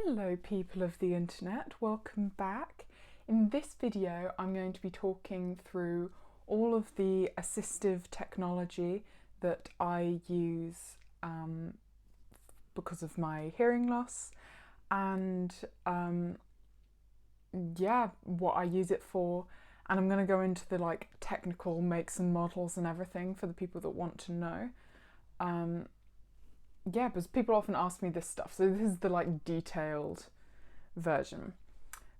Hello people of the internet, welcome back. In this video I'm going to be talking through all of the assistive technology that I use because of my hearing loss and what I use it for, and I'm going to go into the technical makes and models and everything for the people that want to know. Because people often ask me this stuff, so this is the detailed version.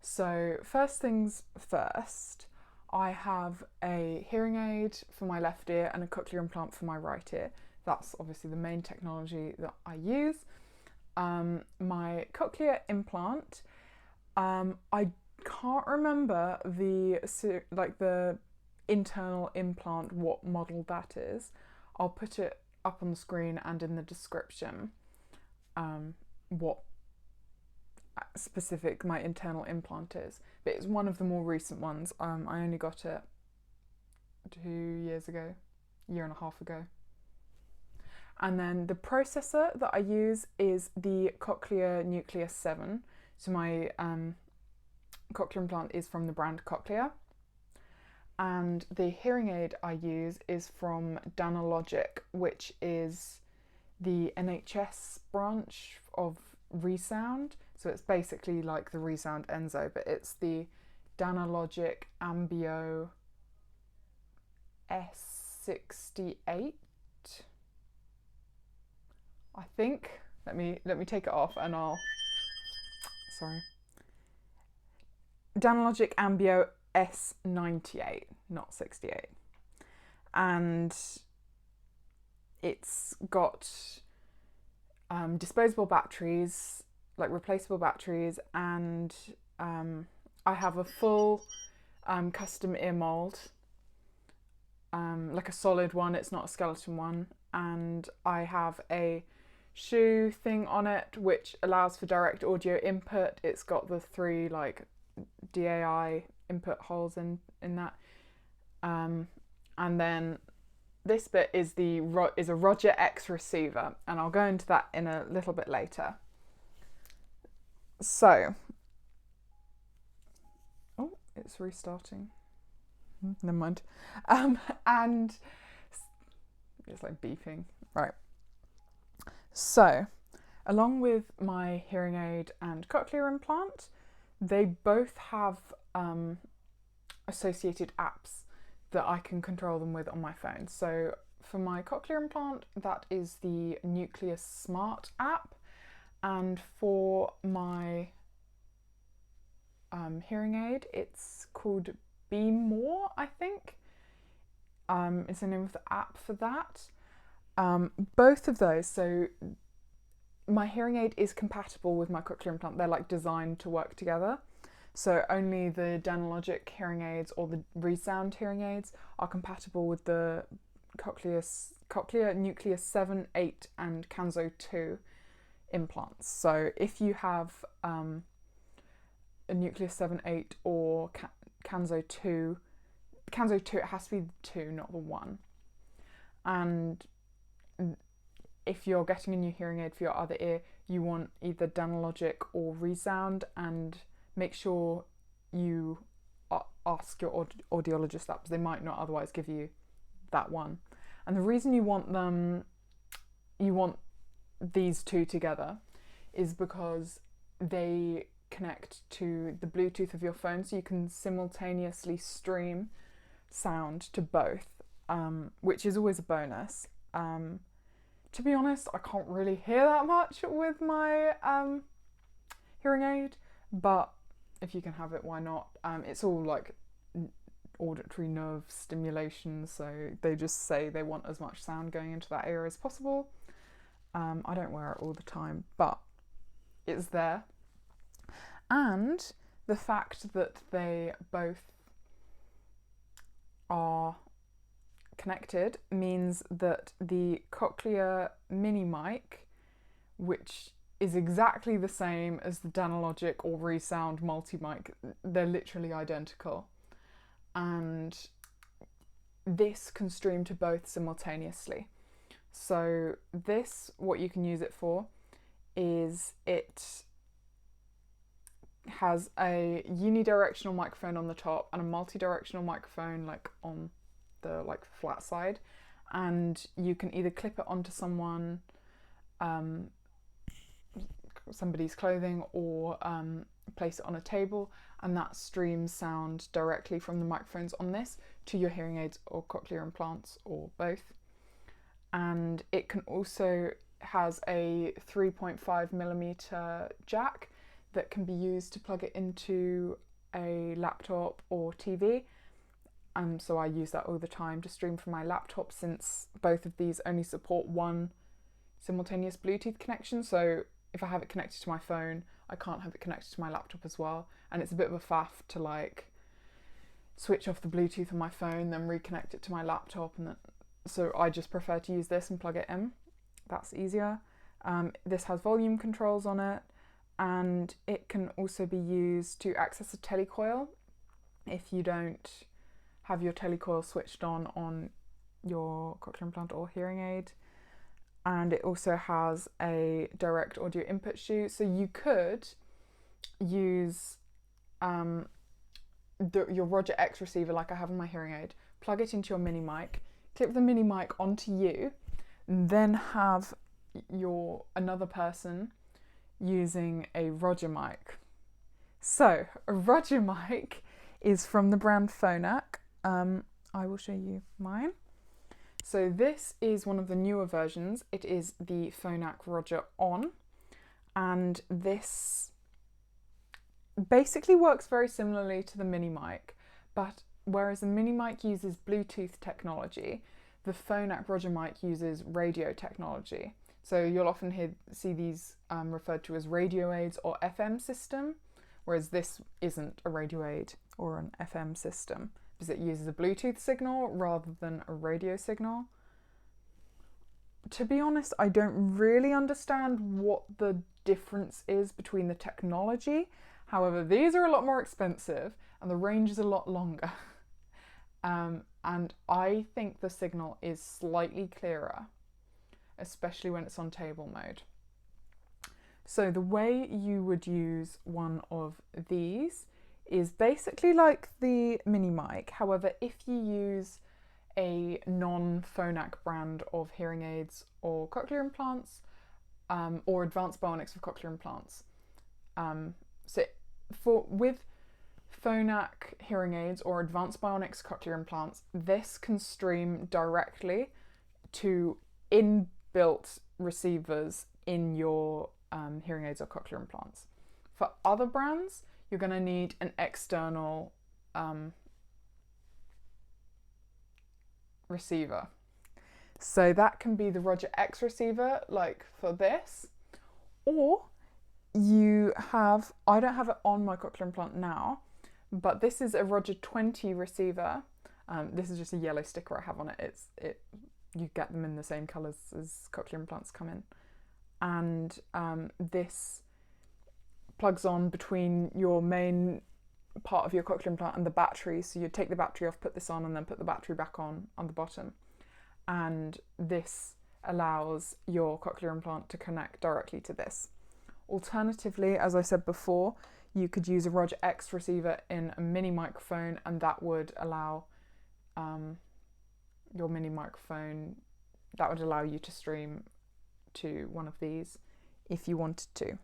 So first things first, I have a hearing aid for my left ear and a cochlear implant for my right ear. That's obviously the main technology that I use. My cochlear implant, I can't remember the internal implant, what model that is. I'll put it up on the screen and in the description what specific my internal implant is, but it's one of the more recent ones. I only got it 2 years ago, year and a half ago. And then the processor that I use is the Cochlear Nucleus 7. So my cochlear implant is from the brand Cochlear. And the hearing aid I use is from Danalogic, which is the NHS branch of Resound. So it's basically like the Resound Enzo, but it's the Danalogic Ambio S68, I think. Let me take it off and sorry. Danalogic Ambio S98, not 68, and it's got disposable batteries, like replaceable batteries, and I have a full custom ear mold, like a solid one, it's not a skeleton one, and I have a shoe thing on it which allows for direct audio input. It's got the 3 DAI input holes in that, and then this bit is a Roger X receiver, and I'll go into that in a little bit later. So, oh, it's restarting. Never mind. And it's beeping. Right. So, along with my hearing aid and cochlear implant, they both have associated apps that I can control them with on my phone. So for my cochlear implant, that is the Nucleus Smart app, and for my hearing aid, it's called Be More, I think. Is the name of the app for that. Both of those, so my hearing aid is compatible with my cochlear implant. They're designed to work together. So only the Danalogic hearing aids or the Resound hearing aids are compatible with the Cochlear Nucleus 7, 8 and Kanso 2 implants. So if you have a Nucleus 7, 8 or Kanso 2, it has to be the 2, not the 1. And if you're getting a new hearing aid for your other ear, you want either Danalogic or Resound, and make sure you ask your audiologist that, because they might not otherwise give you that one. And the reason you want these two together is because they connect to the Bluetooth of your phone, so you can simultaneously stream sound to both, which is always a bonus. To be honest, I can't really hear that much with my hearing aid, but if you can have it, why not? It's all auditory nerve stimulation, so they just say they want as much sound going into that ear as possible. I don't wear it all the time, but it's there. And the fact that they both are connected means that the Cochlear Mini Mic, which is exactly the same as the Danalogic or Resound multi-mic, they're literally identical, and this can stream to both simultaneously. So this, what you can use it for is it has a unidirectional microphone on the top and a multi-directional microphone like on the like flat side, and you can either clip it onto somebody's clothing or place it on a table, and that streams sound directly from the microphones on this to your hearing aids or cochlear implants or both. And it can also has a 3.5mm jack that can be used to plug it into a laptop or TV. So I use that all the time to stream from my laptop, since both of these only support one simultaneous Bluetooth connection. So if I have it connected to my phone, I can't have it connected to my laptop as well. And it's a bit of a faff to like switch off the Bluetooth on my phone, then reconnect it to my laptop, and then, so I just prefer to use this and plug it in. That's easier. This has volume controls on it, and it can also be used to access a telecoil if you don't have your telecoil switched on your cochlear implant or hearing aid. And it also has a direct audio input chute, so you could use your Roger X receiver like I have on my hearing aid, plug it into your mini mic, clip the mini mic onto you, and then have another person using a Roger mic. So a Roger mic is from the brand Phonak. I will show you mine. So this is one of the newer versions. It is the Phonak Roger On, and this basically works very similarly to the mini mic, but whereas the mini mic uses Bluetooth technology, the Phonak Roger mic uses radio technology. So you'll often see these referred to as radio aids or FM system, whereas this isn't a radio aid or an FM system, because it uses a Bluetooth signal rather than a radio signal. To be honest, I don't really understand what the difference is between the technology. However, these are a lot more expensive and the range is a lot longer. And I think the signal is slightly clearer, especially when it's on table mode. So the way you would use one of these is basically like the mini mic. However, if you use a non-Phonak brand of hearing aids or cochlear implants, or advanced bionics for cochlear implants, with Phonak hearing aids or advanced bionics cochlear implants, this can stream directly to inbuilt receivers in your hearing aids or cochlear implants. For other brands, you're going to need an external receiver. So that can be the Roger X receiver, like for this, or you have, I don't have it on my cochlear implant now, but this is a Roger 20 receiver. This is just a yellow sticker I have on it. You get them in the same colours as cochlear implants come in. And this plugs on between your main part of your cochlear implant and the battery. So you take the battery off, put this on, and then put the battery back on the bottom. And this allows your cochlear implant to connect directly to this. Alternatively, as I said before, you could use a Roger X receiver in a mini microphone, and that would allow your mini microphone, that would allow you to stream to one of these if you wanted to.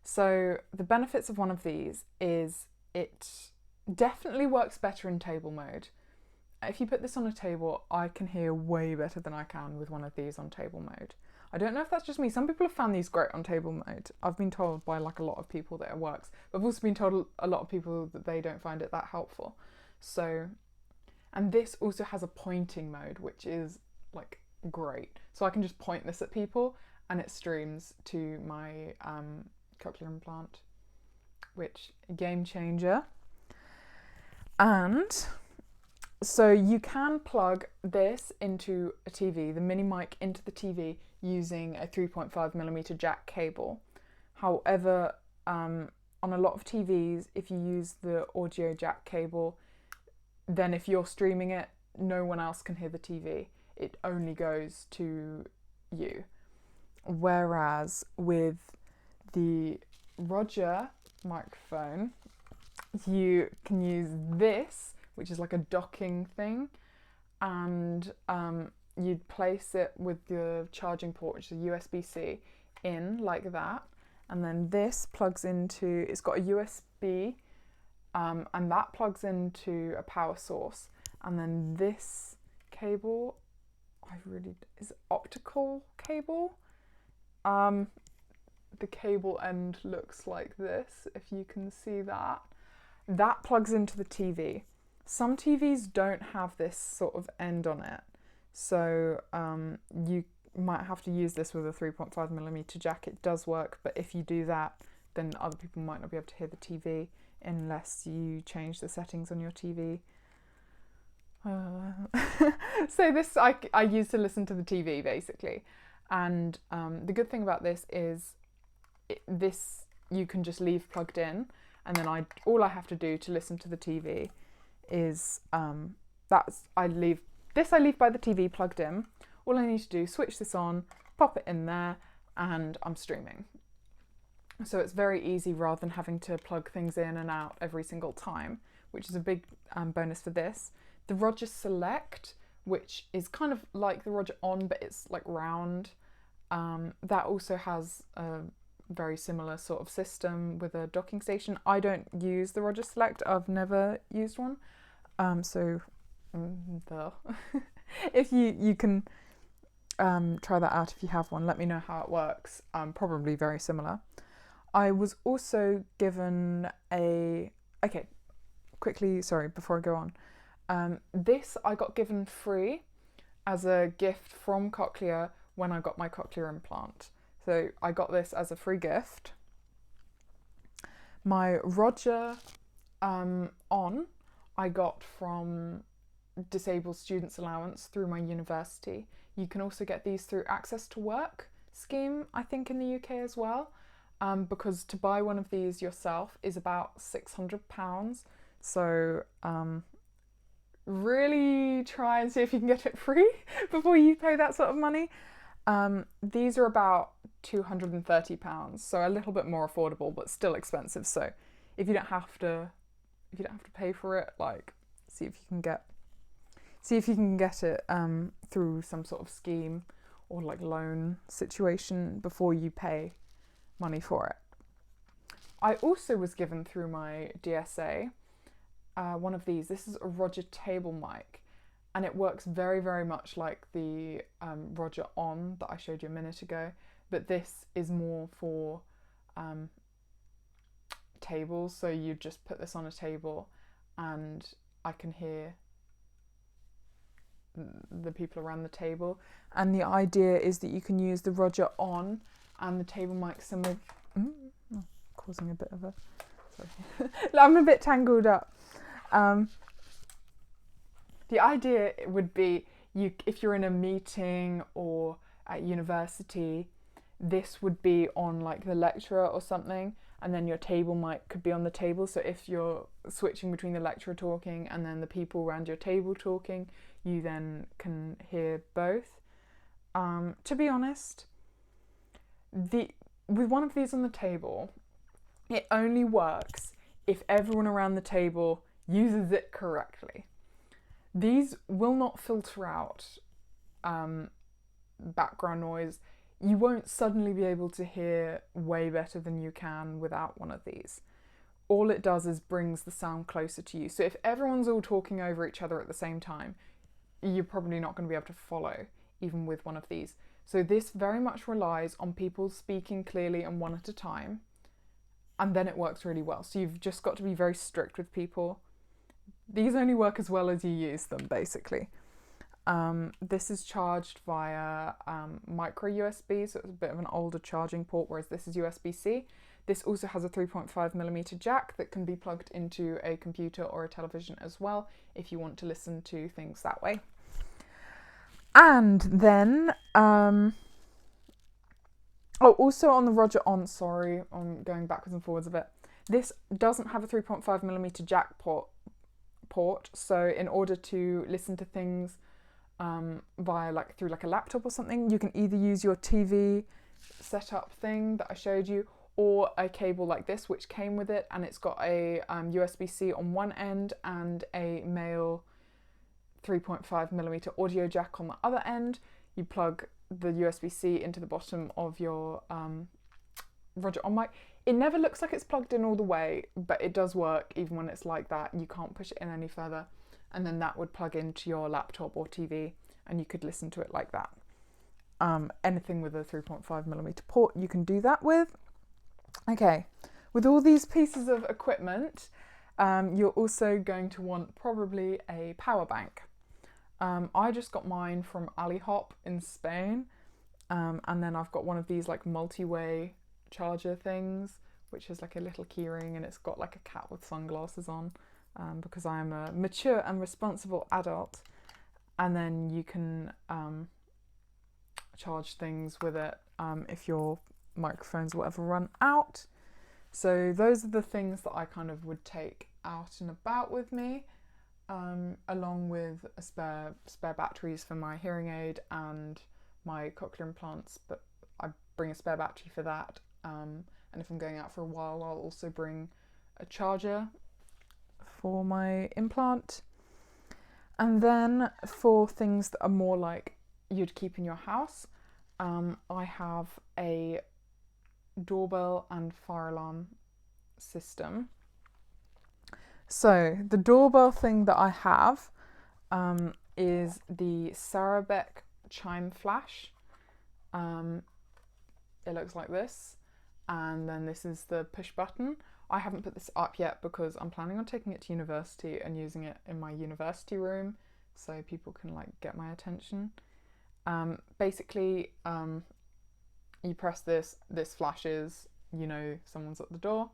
So the benefits of one of these is it definitely works better in table mode. If you put this on a table, I can hear way better than I can with one of these on table mode. I don't know if that's just me. Some people have found these great on table mode. I've been told by like a lot of people that it works, but I've also been told a lot of people that they don't find it that helpful. So, and this also has a pointing mode, which is like great. So I can just point this at people and it streams to my cochlear implant, which game changer. And so you can plug this into a TV, the mini mic into the TV, using a 3.5mm jack cable. However, on a lot of TVs, if you use the audio jack cable, then if you're streaming it, no one else can hear the TV. It only goes to you. Whereas with the Roger microphone, you can use this, which is like a docking thing, and you'd place it with the charging port, which is USB-C, in like that, and then this plugs into, it's got a USB, and that plugs into a power source, and then this cable, is optical cable. The cable end looks like this, if you can see that. That plugs into the TV. Some TVs don't have this sort of end on it, so you might have to use this with a 3.5mm jack. It does work, but if you do that, then other people might not be able to hear the TV unless you change the settings on your TV. So this I use to listen to the TV basically, and the good thing about this is this you can just leave plugged in, and then all I have to do to listen to the TV is I leave by the TV plugged in. All I need to do is switch this on, pop it in there, and I'm streaming. So it's very easy rather than having to plug things in and out every single time, which is a big bonus for this. The Roger Select, which is kind of like the Roger On, but it's like round, that also has a very similar sort of system with a docking station. I don't use the Roger Select, I've never used one, if you can try that out if you have one, let me know how it works. Probably very similar. I was also given quickly, sorry, before I go on, this I got given free as a gift from Cochlear when I got my cochlear implant. So I got this as a free gift. My Roger On I got from Disabled Students Allowance through my university. You can also get these through Access to Work scheme, I think, in the UK as well, because to buy one of these yourself is about £600. So really try and see if you can get it free before you pay that sort of money. These are about £230, so a little bit more affordable, but still expensive. So if you don't have to pay for it, like see if you can get it through some sort of scheme or like loan situation before you pay money for it. I also was given through my DSA one of these. This is a Roger table mic, and it works very, very much like the Roger On that I showed you a minute ago, but this is more for tables. So you just put this on a table and I can hear the people around the table, and the idea is that you can use the Roger On and the table mic similar. Causing a bit of a sorry. I'm a bit tangled up. The idea would be if you're in a meeting or at university, this would be on like the lecturer or something, and then your table mic could be on the table. So if you're switching between the lecturer talking and then the people around your table talking, you then can hear both. To be honest, with one of these on the table, it only works if everyone around the table uses it correctly. These will not filter out background noise. You won't suddenly be able to hear way better than you can without one of these. All it does is brings the sound closer to you. So if everyone's all talking over each other at the same time, you're probably not going to be able to follow, even with one of these. So this very much relies on people speaking clearly and one at a time, and then it works really well. So you've just got to be very strict with people. These only work as well as you use them, basically. This is charged via micro USB, so it's a bit of an older charging port, whereas this is USB-C. This also has a 3.5mm jack that can be plugged into a computer or a television as well, if you want to listen to things that way. And then, also on the Roger On, sorry, I'm going backwards and forwards a bit. This doesn't have a 3.5mm jack port, so in order to listen to things through a laptop or something, you can either use your TV setup thing that I showed you, or a cable like this which came with it, and it's got a USB-C on one end and a male 3.5mm audio jack on the other end. You plug the USB-C into the bottom of your Roger On mic. It never looks like it's plugged in all the way, but it does work even when it's like that. You can't push it in any further, and then that would plug into your laptop or TV and you could listen to it like that. Anything with a 3.5mm port you can do that with. Okay, with all these pieces of equipment, you're also going to want probably a power bank. I just got mine from AliHop in Spain, and then I've got one of these like multi-way charger things, which is like a little keyring, and it's got like a cat with sunglasses on, because I am a mature and responsible adult. And then you can charge things with it if your microphones will ever run out. So those are the things that I kind of would take out and about with me, along with a spare batteries for my hearing aid and my cochlear implants, but I bring a spare battery for that. And if I'm going out for a while, I'll also bring a charger for my implant. And then for things that are more like you'd keep in your house, I have a doorbell and fire alarm system. So the doorbell thing that I have is the Sarabec Chimeflash. It looks like this, and then this is the push button. I haven't put this up yet because I'm planning on taking it to university and using it in my university room so people can like get my attention. Basically, you press this flashes, you know someone's at the door.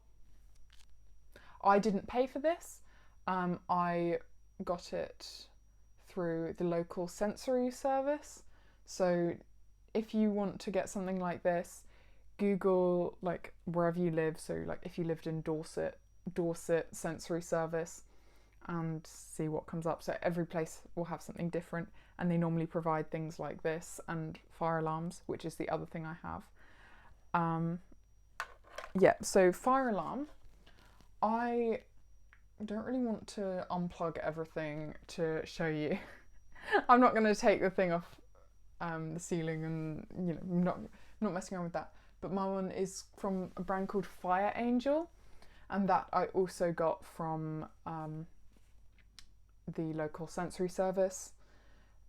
I didn't pay for this. I got it through the local sensory service. So if you want to get something like this, Google like wherever you live. So like if you lived in Dorset sensory service, and see what comes up. So every place will have something different, and they normally provide things like this and fire alarms, which is the other thing I have. Yeah, so fire alarm, I don't really want to unplug everything to show you. I'm not going to take the thing off the ceiling, and you know, not messing around with that. But my one is from a brand called Fireangel, and that I also got from the local sensory service.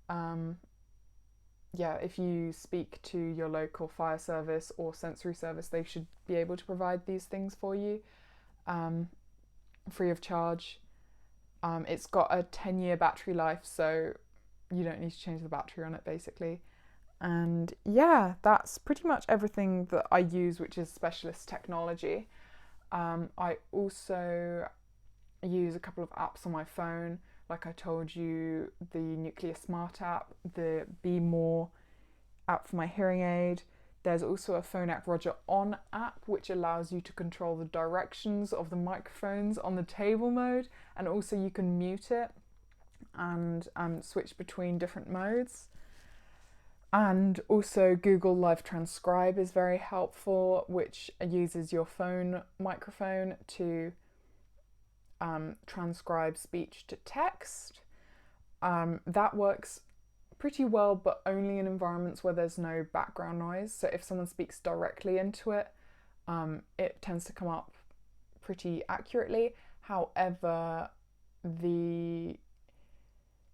Yeah, if you speak to your local fire service or sensory service, they should be able to provide these things for you, free of charge. It's got a 10-year battery life, so you don't need to change the battery on it basically. And yeah, that's pretty much everything that I use, which is specialist technology. I also use a couple of apps on my phone. Like I told you, the Nucleus Smart app, the Be More app for my hearing aid. There's also a Phonak Roger On app, which allows you to control the directions of the microphones on the table mode, and also you can mute it and switch between different modes. And also Google Live Transcribe is very helpful, which uses your phone microphone to transcribe speech to text. That works pretty well, but only in environments where there's no background noise. So if someone speaks directly into it, it tends to come up pretty accurately. However, the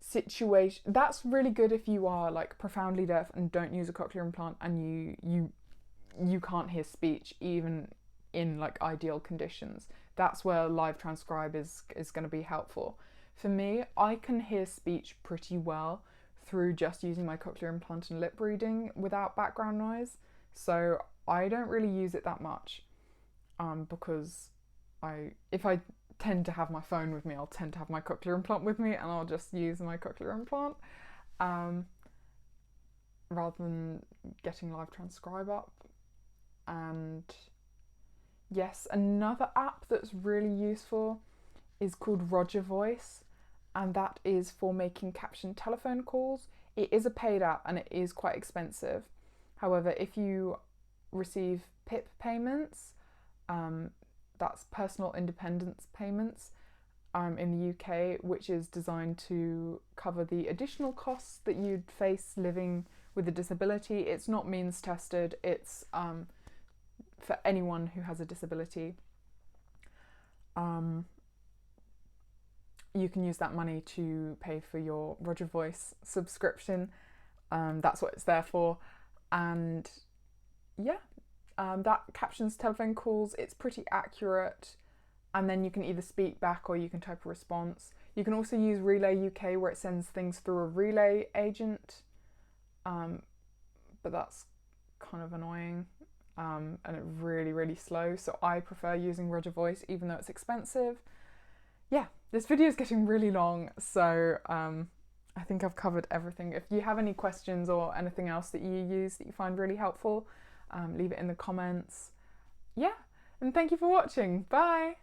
situation, that's really good if you are like profoundly deaf and don't use a cochlear implant, and you can't hear speech even in like ideal conditions. That's where Live Transcribe is going to be helpful. For me, I can hear speech pretty well through just using my cochlear implant and lip reading without background noise, so I don't really use it that much, because if I tend to have my phone with me, I'll tend to have my cochlear implant with me, and I'll just use my cochlear implant rather than getting Live Transcribe up. And yes, another app that's really useful is called Roger Voice, and that is for making captioned telephone calls. It is a paid app and it is quite expensive. However, if you receive PIP payments, That's personal independence payments in the UK, which is designed to cover the additional costs that you'd face living with a disability. It's not means tested, it's for anyone who has a disability. You can use that money to pay for your Roger Voice subscription. That's what it's there for. And yeah, that captions telephone calls. It's pretty accurate. And then you can either speak back or you can type a response. You can also use Relay UK, where it sends things through a relay agent. But that's kind of annoying and it's really, really slow. So I prefer using Roger Voice, even though it's expensive. Yeah, this video is getting really long, so I think I've covered everything. If you have any questions or anything else that you use that you find really helpful, leave it in the comments. Yeah, and thank you for watching. Bye!